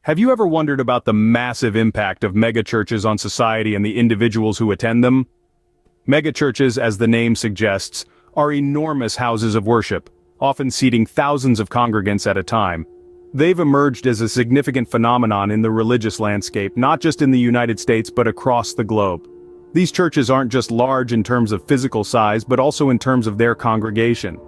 Have you ever wondered about the massive impact of megachurches on society and the individuals who attend them? Megachurches, as the name suggests, are enormous houses of worship, often seating thousands of congregants at a time. They've emerged as a significant phenomenon in the religious landscape, not just in the United States but across the globe. These churches aren't just large in terms of physical size but also in terms of their congregation.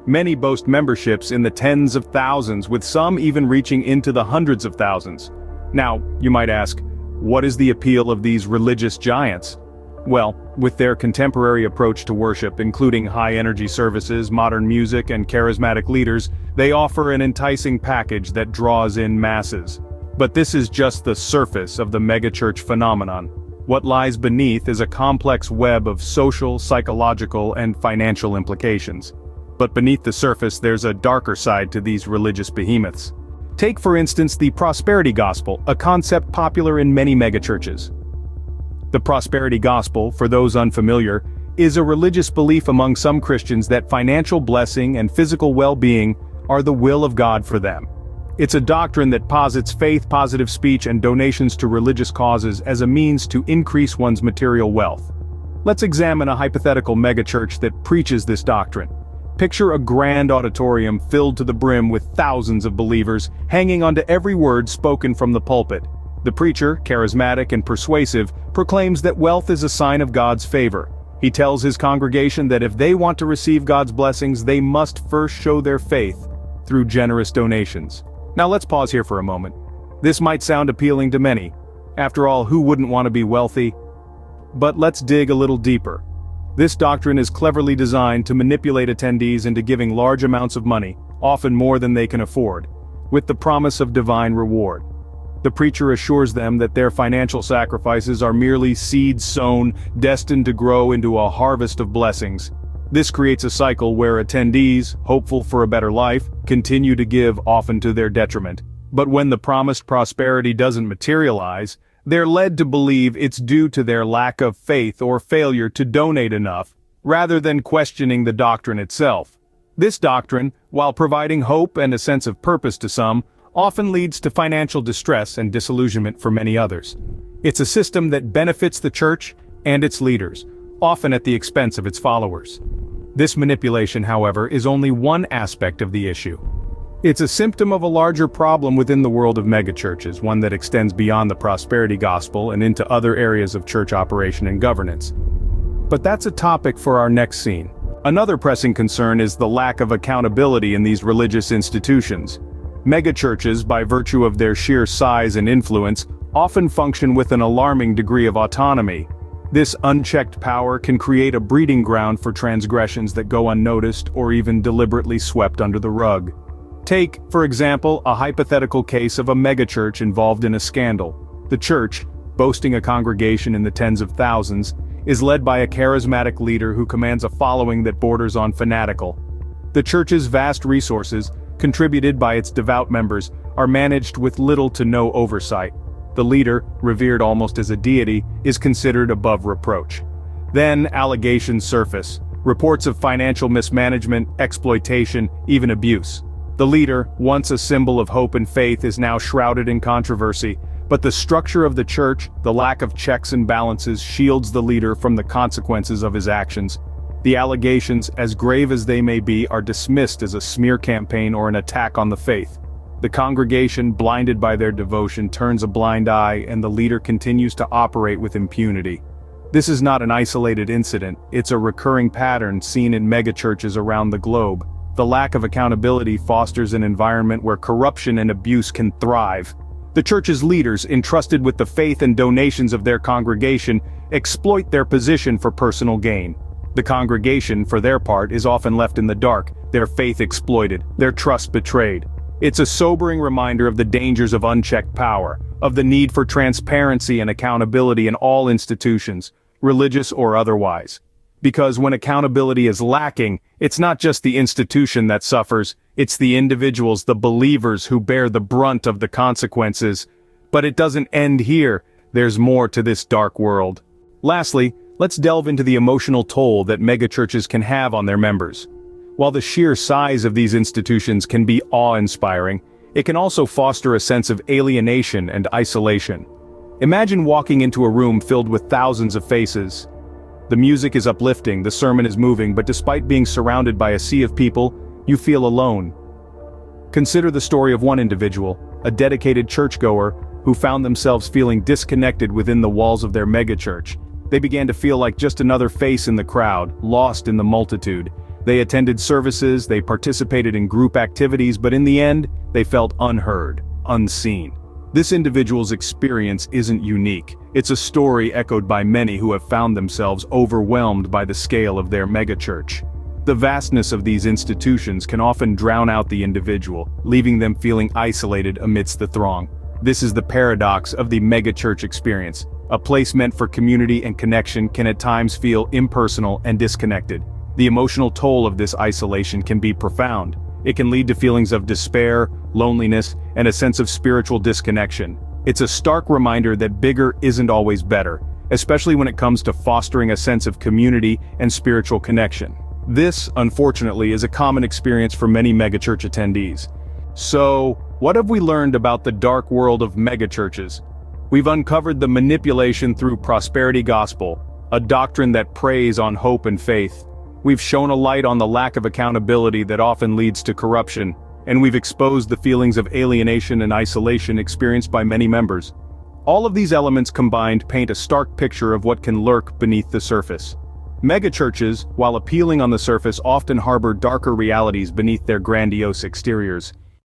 Many boast memberships in the tens of thousands, with some even reaching into the hundreds of thousands. Now, you might ask, what is the appeal of these religious giants? Well, with their contemporary approach to worship, including high-energy services, modern music, and charismatic leaders, they offer an enticing package that draws in masses. But this is just the surface of the megachurch phenomenon. What lies beneath is a complex web of social, psychological, and financial implications. But beneath the surface there's a darker side to these religious behemoths. Take for instance the prosperity gospel, a concept popular in many megachurches. The prosperity gospel, for those unfamiliar, is a religious belief among some Christians that financial blessing and physical well-being are the will of God for them. It's a doctrine that posits faith, positive speech, and donations to religious causes as a means to increase one's material wealth. Let's examine a hypothetical megachurch that preaches this doctrine. Picture a grand auditorium filled to the brim with thousands of believers, hanging onto every word spoken from the pulpit. The preacher, charismatic and persuasive, proclaims that wealth is a sign of God's favor. He tells his congregation that if they want to receive God's blessings, they must first show their faith through generous donations. Now let's pause here for a moment. This might sound appealing to many. After all, who wouldn't want to be wealthy? But let's dig a little deeper. This doctrine is cleverly designed to manipulate attendees into giving large amounts of money, often more than they can afford, with the promise of divine reward. The preacher assures them that their financial sacrifices are merely seeds sown, destined to grow into a harvest of blessings. This creates a cycle where attendees, hopeful for a better life, continue to give, often to their detriment. But when the promised prosperity doesn't materialize, they're led to believe it's due to their lack of faith or failure to donate enough, rather than questioning the doctrine itself. This doctrine, while providing hope and a sense of purpose to some, often leads to financial distress and disillusionment for many others. It's a system that benefits the church and its leaders, often at the expense of its followers. This manipulation, however, is only one aspect of the issue. It's a symptom of a larger problem within the world of megachurches, one that extends beyond the prosperity gospel and into other areas of church operation and governance. But that's a topic for our next scene. Another pressing concern is the lack of accountability in these religious institutions. Megachurches, by virtue of their sheer size and influence, often function with an alarming degree of autonomy. This unchecked power can create a breeding ground for transgressions that go unnoticed or even deliberately swept under the rug. Take, for example, a hypothetical case of a megachurch involved in a scandal. The church, boasting a congregation in the tens of thousands, is led by a charismatic leader who commands a following that borders on fanatical. The church's vast resources, contributed by its devout members, are managed with little to no oversight. The leader, revered almost as a deity, is considered above reproach. Then allegations surface, reports of financial mismanagement, exploitation, even abuse. The leader, once a symbol of hope and faith, is now shrouded in controversy, but the structure of the church, the lack of checks and balances, shields the leader from the consequences of his actions. The allegations, as grave as they may be, are dismissed as a smear campaign or an attack on the faith. The congregation, blinded by their devotion, turns a blind eye, and the leader continues to operate with impunity. This is not an isolated incident, it's a recurring pattern seen in megachurches around the globe. The lack of accountability fosters an environment where corruption and abuse can thrive. The church's leaders, entrusted with the faith and donations of their congregation, exploit their position for personal gain. The congregation, for their part, is often left in the dark, their faith exploited, their trust betrayed. It's a sobering reminder of the dangers of unchecked power, of the need for transparency and accountability in all institutions, religious or otherwise. Because when accountability is lacking, it's not just the institution that suffers, it's the individuals, the believers, who bear the brunt of the consequences. But it doesn't end here, there's more to this dark world. Lastly, let's delve into the emotional toll that megachurches can have on their members. While the sheer size of these institutions can be awe-inspiring, it can also foster a sense of alienation and isolation. Imagine walking into a room filled with thousands of faces. The music is uplifting, the sermon is moving, but despite being surrounded by a sea of people, you feel alone. Consider the story of one individual, a dedicated churchgoer, who found themselves feeling disconnected within the walls of their megachurch. They began to feel like just another face in the crowd, lost in the multitude. They attended services, they participated in group activities, but in the end, they felt unheard, unseen. This individual's experience isn't unique. It's a story echoed by many who have found themselves overwhelmed by the scale of their megachurch. The vastness of these institutions can often drown out the individual, leaving them feeling isolated amidst the throng. This is the paradox of the megachurch experience. A place meant for community and connection can at times feel impersonal and disconnected. The emotional toll of this isolation can be profound. It can lead to feelings of despair, loneliness, and a sense of spiritual disconnection. It's a stark reminder that bigger isn't always better, especially when it comes to fostering a sense of community and spiritual connection. This, unfortunately, is a common experience for many megachurch attendees. So, what have we learned about the dark world of megachurches? We've uncovered the manipulation through prosperity gospel, a doctrine that preys on hope and faith. We've shone a light on the lack of accountability that often leads to corruption, and we've exposed the feelings of alienation and isolation experienced by many members. All of these elements combined paint a stark picture of what can lurk beneath the surface. Megachurches, while appealing on the surface, often harbor darker realities beneath their grandiose exteriors.